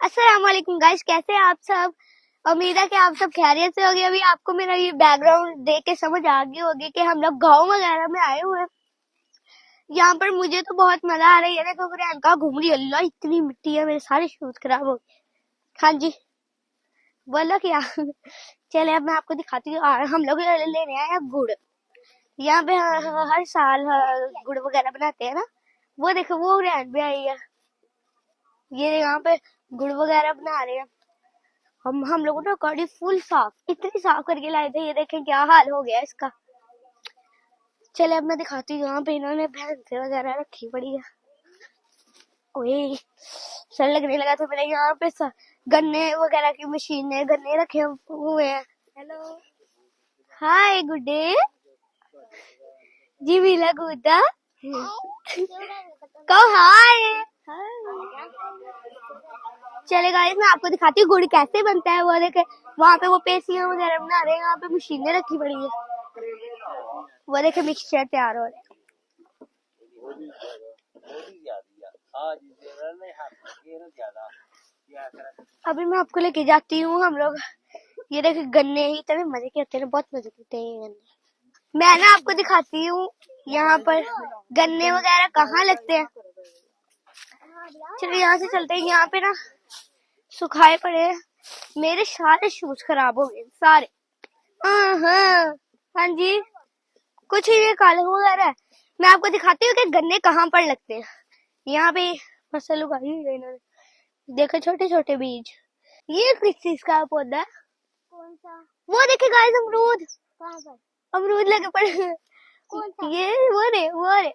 अस्सलाम वालेकुम गाइस, कैसे हैं आप सब। उम्मीद है कि आप सब खैरियत से होंगे। अभी आपको मेरा ये बैकग्राउंड देख के समझ आ गई होगी कि हम लोग गांव वगैरह में आए हुए हैं। यहाँ पर मुझे तो बहुत मजा आ रही है। देखो प्रियंका घूम रही है। अल्लाह इतनी मिट्टी है, मेरे सारे शूज खराब हो गए। हाँ जी, बोलो क्या। चले अब मैं आपको दिखाती हूँ। हम लोग लेने आए हैं गुड़। यहाँ पे हर साल गुड़ वगैरह बनाते हैं ना। वो देखो वो रैन भी आई है। ये यहाँ पे गुड़ वगैरह बना रहे हैं। हम लोगों ने गाड़ी फुल साफ, इतनी साफ करके लाए थे। ये देखें क्या हाल हो गया इसका। चले अब मैं दिखाती हूँ। यहाँ पे इन्होंने भैंसे वगैरह रखी पड़ी है। ओए सर लगने लगा तो मेरे यहाँ पे गन्ने वगैरह की मशीनें, गन्ने रखे हुए हैं। हेलो, हाय गुड डे जी। मिला गुड्डा कहो हाय। चले गाइस, मैं आपको दिखाती हूँ गुड़ कैसे बनता है। वो देखे वहाँ पे वो पेसियां वगैरह बना रहे हैं। यहाँ पे मशीनें रखी पड़ी है। वो देखे मिक्सचर तैयार हो रहे हैं। अभी मैं आपको लेके जाती हूँ। हम लोग ये देखे गन्ने ही इतने मजे के होते हैं, बहुत मजे करते हैं गन्ने। मैं ना आपको दिखाती हूँ यहाँ पर गन्ने वगैरह कहाँ लगते हैं। चलिए यहाँ से चलते हैं। यहाँ पे ना सुखाए पड़े हैं। मेरे सारे शूज खराब हो गए सारे। हाँ जी, कुछ ही ये काले वगैरह है। मैं आपको दिखाती हूँ कि गन्ने कहाँ पर लगते हैं। यहाँ पे फसल उगाई हुई है इन्होंने। देखो छोटे छोटे बीज। ये किस चीज का पौधा है? कौन सा? वो देखे गाइस, अमरूद। कहाँ पर अमरूद लगे पड़े हैं। ये वो रे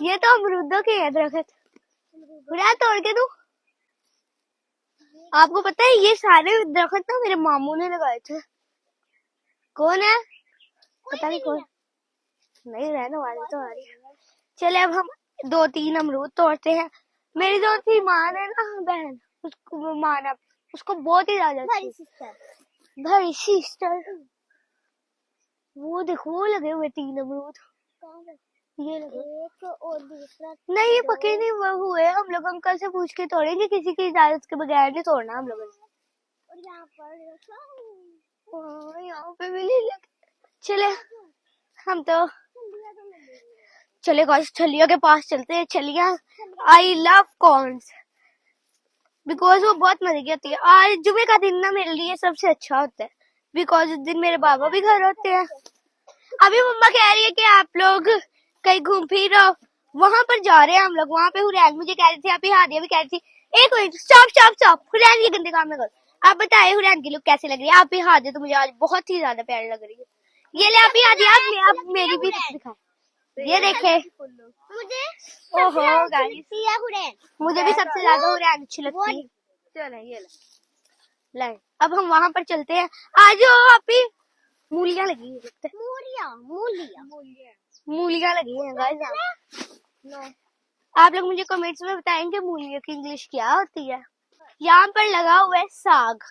ये तो अमरूदों के है दरख्त। बुरा तोड़ के दूं? आपको पता है ये सारे दरख्त ना मेरे मामू ने लगाए थे। कौन है पता नहीं कौन। नहीं रहने वाले तो आ रही है। चले अब हम 2-3 अमरूद तोड़ते हैं। मेरी जो थी मान है ना बहन, उसको माना उसको बहुत ही ज्यादा भाई सिस्टर। वो देखो वो लगे हुए 3 अमरूद। ये लगे। एक और दूसरा नहीं, ये पके नहीं हुए। हम लोग अंकल से पूछ के तोड़ेंगे, किसी की इजाजत के बगैर नहीं तोड़ना हम लोगों ने। और यहाँ पे भी नहीं लगे। चले हम तो चले गाइस छलिया के पास चलते हैं। छलिया आई लव कॉर्न्स बिकॉज वो बहुत मजे की होती है। आज जुमे का दिन ना मेरे लिए सबसे अच्छा होता है बिकॉज उस दिन मेरे बाबा भी घर होते हैं। अभी मम्मा कह रही है कि आप लोग कहीं घूम फिर आओ। वहां पर जा रहे हैं हम लोग। वहां पे हुरैन मुझे कह रही थी, आप हादिया भी कह रही थी। एक मिनट, स्टॉप। हुरैन ये गंदे काम में करो। आप बताए हुरैन की लुक कैसी लग रही है? आप ही हादिया तो मुझे आज बहुत ही ज्यादा प्यारी लग रही है। ये ले आप ही हादिया, आप मेरी भी दिखाए। ये देखे मुझे ओहो गाइस, मुझे भी सबसे ज्यादा हुरैन अच्छी लगती है। चलो ये ले अब हम वहां पर चलते हैं। आज आप ही मूलियां लगी है। मूलियां लगी है गाइस। आप लोग मुझे कमेंट्स में बताएंगे मूलियों की इंग्लिश क्या होती है। यहाँ पर लगा हुआ है साग।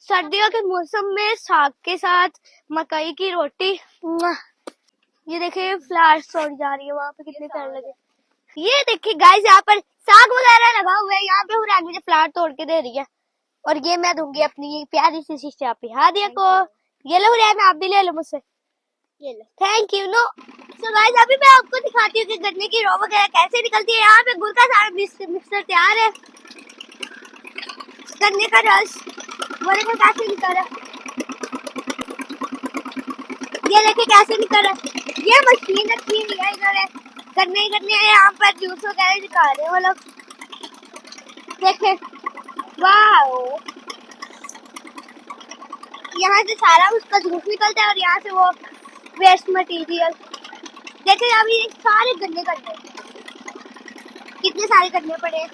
सर्दियों के मौसम में साग के साथ मकई की रोटी। ये देखिए फ्लावर्स तोड़ी जा रही है। वहाँ पे कितने प्यारे लगे। ये देखिए गाइस, यहाँ पर साग वगैरह लगा हुआ है। यहाँ पे हुरैन मुझे फ्लावर तोड़ के दे रही है और ये मैं दूंगी अपनी प्यारी सी सिस्टर आप हादिया को। ये लो हुरैन, आप भी ले लो मुझसे। ये लो, thank you. No so guys, अभी मैं आपको दिखाती हूँ कि गन्ने की रॉ वगैरह कैसे निकलती है। यहाँ पे गुड़ का सारा मिक्सर तैयार है। गन्ने का रस वो देखो कैसे निकल रहा है। ये देखिए कैसे निकल रहा है। ये मशीन रखी हुई है इन्होंने। गन्ने यहाँ पर जूस वगैरह निकाल रहे हैं वो लोग। देखे वाह, यहाँ से सारा उसका जूस निकलता है और यहाँ से वो वेस्ट मटेरियल। देखिए अभी सारे गन्ने कितने सारे गन्ने पड़े हैं।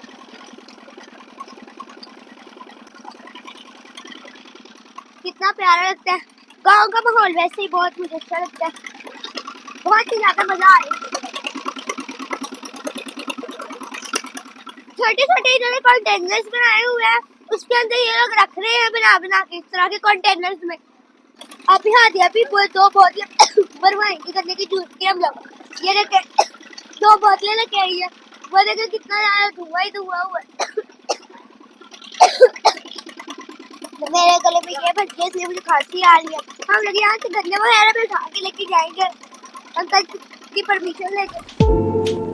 कितना प्यारा लगता है। गांव का माहौल वैसे ही बहुत मुझे अच्छा लगता है। बहुत ही ज्यादा मजा आ रहा है। छोटे छोटे इन्होंने कंटेनर्स बनाए हुए हैं। उसके अंदर ये लोग रख रहे हैं बना के इस तरह के कंटेनर्स में। अभी हादिया भी 2 बोतलें भरवाएंगे गन्ने की जूस की हम लोग। ये लेके 2 बोतलें लेके आई है। वो देखो कितना ज्यादा धुआं ही धुआं हुआ है। तो मेरे गले में ये फंस गया इसलिए मुझे खांसी आ रही है। हम लोग यहाँ से गन्ने वगैरह पे उठा के लेके जाएंगे अंकल की परमिशन लेके।